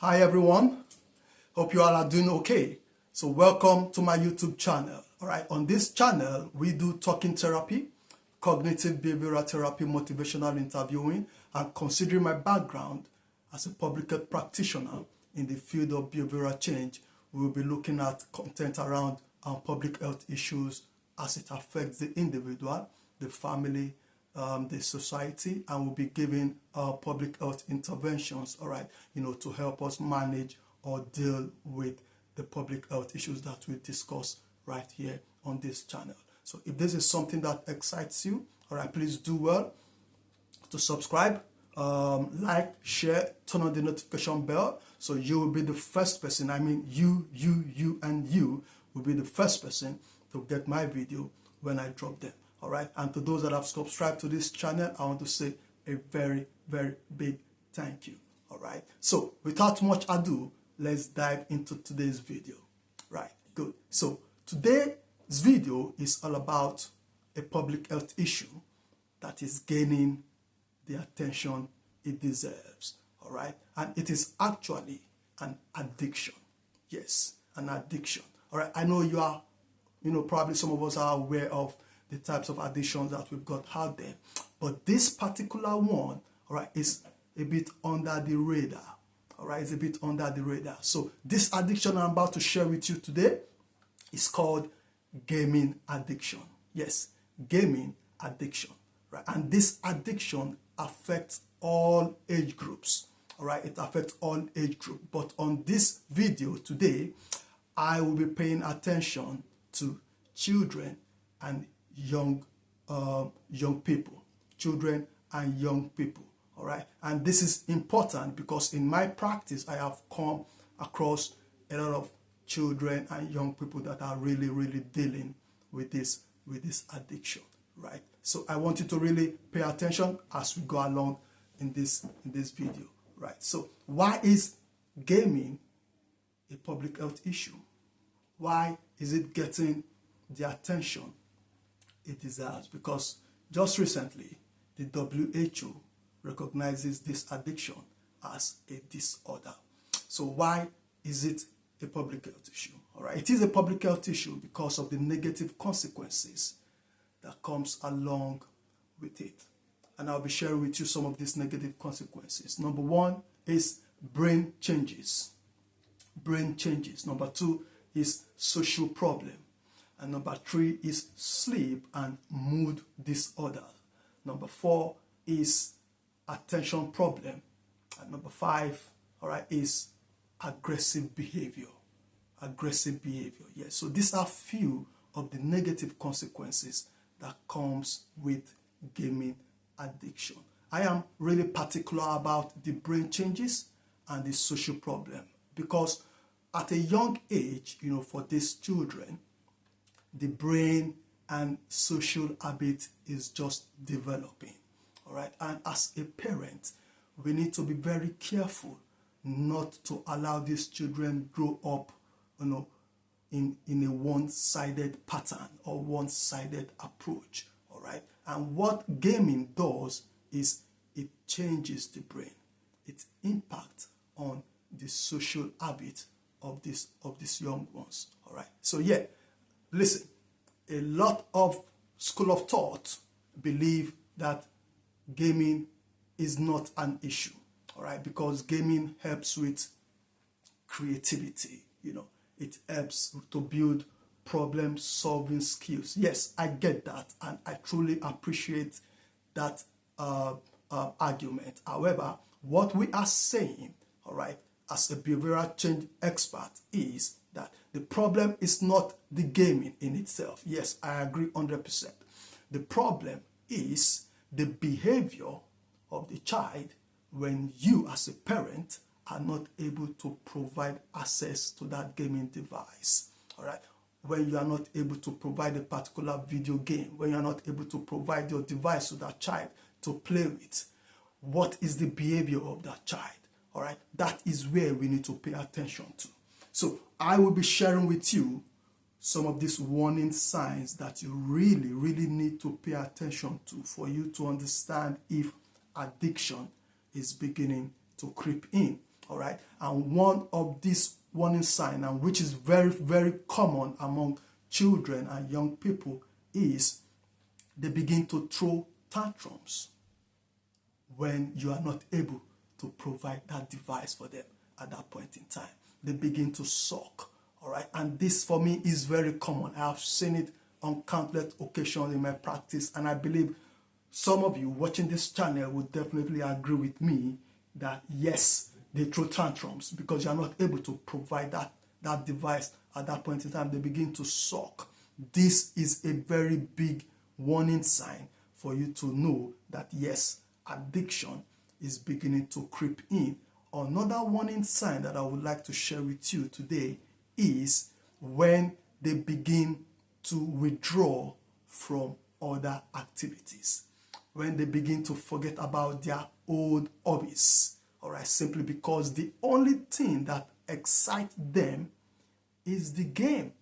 Hi everyone, hope you all are doing okay. So welcome to my YouTube channel. All right, on this channel we do talking therapy, cognitive behavioral therapy, motivational interviewing, and considering my background as a public health practitioner in the field of behavioral change, we will be looking at content around public health issues as it affects the individual, the family, the society, and we'll be giving public health interventions, all right, to help us manage or deal with the public health issues that we discuss right here on this channel. So if this is something that excites you, all right, please do well to subscribe, like, share, turn on the notification bell, so you will be the first person, you will be the first person to get my video when I drop them. All right, and to those that have subscribed to this channel, I want to say a very, very big thank you. All right, so without much ado, let's dive into today's video. Right, good. So today's video is all about a public health issue that is gaining the attention it deserves. All right, and it is actually an addiction. Yes, an addiction. All right, I know you are, probably some of us are aware of the types of addictions that we've got out there, but this particular one, all right, is a bit under the radar. All right, it's a bit under the radar. So this addiction I'm about to share with you today is called gaming addiction. Yes, gaming addiction. Right, and this addiction affects all age groups. All right, it affects all age groups. But on this video today, I will be paying attention to children and young people, children and young people. All right, and this is important because in my practice I have come across a lot of children and young people that are really dealing with this addiction. Right, so I want you to really pay attention as we go along in this video. Right, so why is gaming a public health issue? Why is it getting the attention it deserves? Because just recently, the WHO recognizes this addiction as a disorder. So why is it a public health issue? All right, it is a public health issue because of the negative consequences that comes along with it. And I'll be sharing with you some of these negative consequences. Number one is brain changes. Brain changes. Number two is social problem. And number three is sleep and mood disorder. Number four is attention problem. And number five, all right, is aggressive behavior. Aggressive behavior, yes. So these are few of the negative consequences that comes with gaming addiction. I am really particular about the brain changes and the social problem because at a young age, for these children, the brain and social habit is just developing. All right, and as a parent, we need to be very careful not to allow these children grow up, in a one-sided pattern or one-sided approach. All right, and what gaming does is it changes the brain. It impacts on the social habit of these young ones. All right, so yeah, listen, a lot of school of thought believe that gaming is not an issue, all right, because gaming helps with creativity, it helps to build problem-solving skills. Yes, I get that, and I truly appreciate that argument. However, what we are saying, all right, as a behavioral change expert is that the problem is not the gaming in itself. Yes, I agree 100%. The problem is the behavior of the child when you as a parent are not able to provide access to that gaming device. All right, when you are not able to provide a particular video game, when you are not able to provide your device to that child to play with, what is the behavior of that child? All right, that is where we need to pay attention to. So I will be sharing with you some of these warning signs that you really need to pay attention to for you to understand if addiction is beginning to creep in. all right? And one of these warning signs, and which is very, very common among children and young people, is they begin to throw tantrums when you are not able to provide that device for them at that point in time. They begin to sulk, all right? And this, for me, is very common. I have seen it on countless occasions in my practice, and I believe some of you watching this channel would definitely agree with me that, yes, they throw tantrums because you are not able to provide that device at that point in time. They begin to sulk. This is a very big warning sign for you to know that, yes, addiction is beginning to creep in. Another warning sign that I would like to share with you today is when they begin to withdraw from other activities, when they begin to forget about their old hobbies, all right, simply because the only thing that excites them is the game.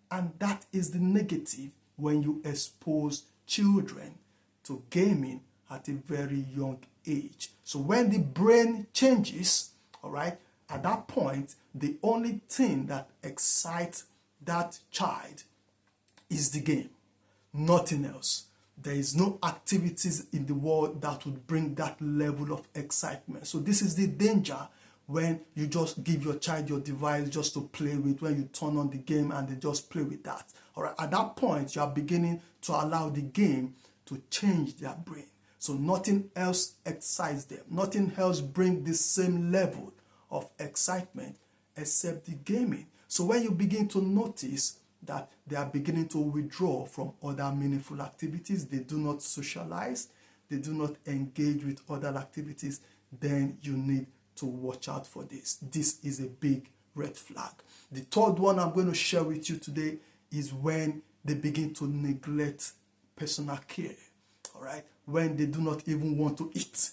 And that is the negative when you expose children to gaming at a very young age. So when the brain changes, all right, at that point, the only thing that excites that child is the game, nothing else. There is no activities in the world that would bring that level of excitement. So this is the danger when you just give your child your device just to play with, when you turn on the game and they just play with that. All right, at that point, you are beginning to allow the game to change their brain. So nothing else excites them. Nothing else brings the same level of excitement except the gaming. So when you begin to notice that they are beginning to withdraw from other meaningful activities, they do not socialize, they do not engage with other activities, then you need to watch out for this. This is a big red flag. The third one I'm going to share with you today is when they begin to neglect personal care, all right? When they do not even want to eat,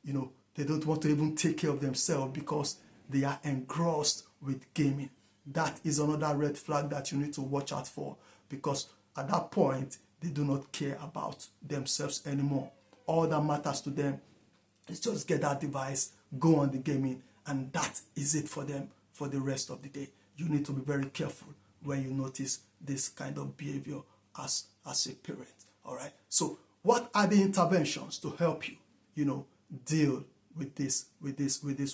you know, they don't want to even take care of themselves because they are engrossed with gaming. That is another red flag that you need to watch out for, because at that point, they do not care about themselves anymore. All that matters to them is just get that device, go on the gaming, and that is it for them for the rest of the day. You need to be very careful when you notice this kind of behavior as a parent, all right? So what are the interventions to help you, you know, deal with this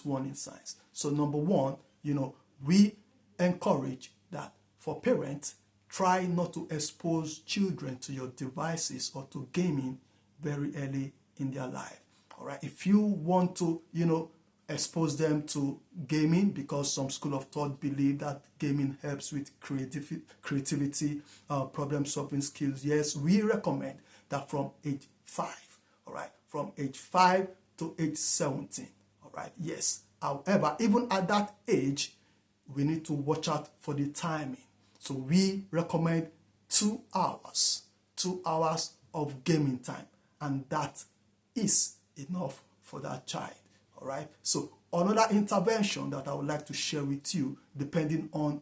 warning signs? So number one, you know, we encourage that for parents, try not to expose children to your devices or to gaming very early in their life. All right, if you want to, you know, expose them to gaming, because some school of thought believe that gaming helps with creativity, problem-solving skills. Yes, we recommend that from age 5, all right, from age 5 to age 17, all right, yes. However, even at that age, we need to watch out for the timing. So we recommend 2 hours of gaming time, and that is enough for that child, all right? So another intervention that I would like to share with you, depending on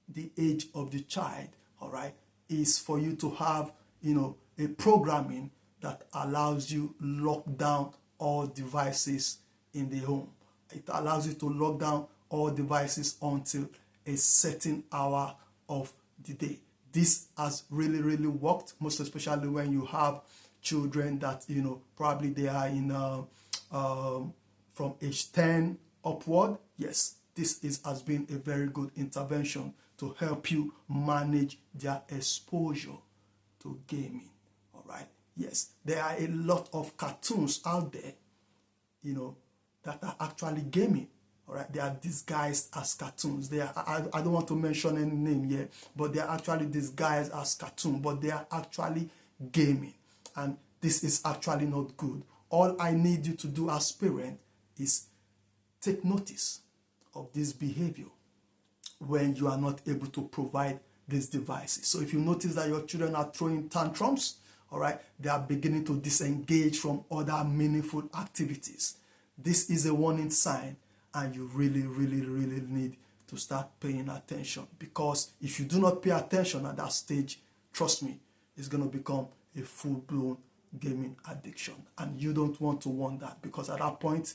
the age of the child, all right, is for you to have, you know, a programming that allows you lock down all devices in the home. It allows you to lock down all devices until a certain hour of the day. This has really, really worked, most especially when you have children that, you know, probably they are in from age 10 upward. Yes, this has been a very good intervention to help you manage their exposure to gaming, all right? Yes, there are a lot of cartoons out there, you know, that are actually gaming. All right, they are disguised as cartoons. They are, I don't want to mention any name here, but they are actually disguised as cartoons, but they are actually gaming. And this is actually not good. All I need you to do as parent is take notice of this behavior when you are not able to provide these devices. So if you notice that your children are throwing tantrums, all right, they are beginning to disengage from other meaningful activities. This is a warning sign, and you really, really, really need to start paying attention, because if you do not pay attention at that stage, trust me, it's going to become a full-blown gaming addiction. And you don't want that, because at that point,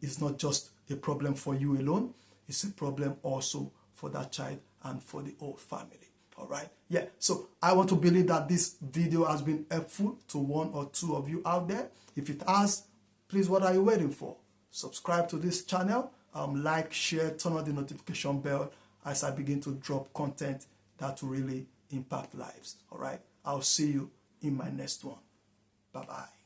it's not just a problem for you alone. It's a problem also for that child and for the whole family. All right. Yeah. So I want to believe that this video has been helpful to one or two of you out there. If it has, please, what are you waiting for? Subscribe to this channel, like, share, turn on the notification bell as I begin to drop content that will really impact lives. All right. I'll see you in my next one. Bye-bye.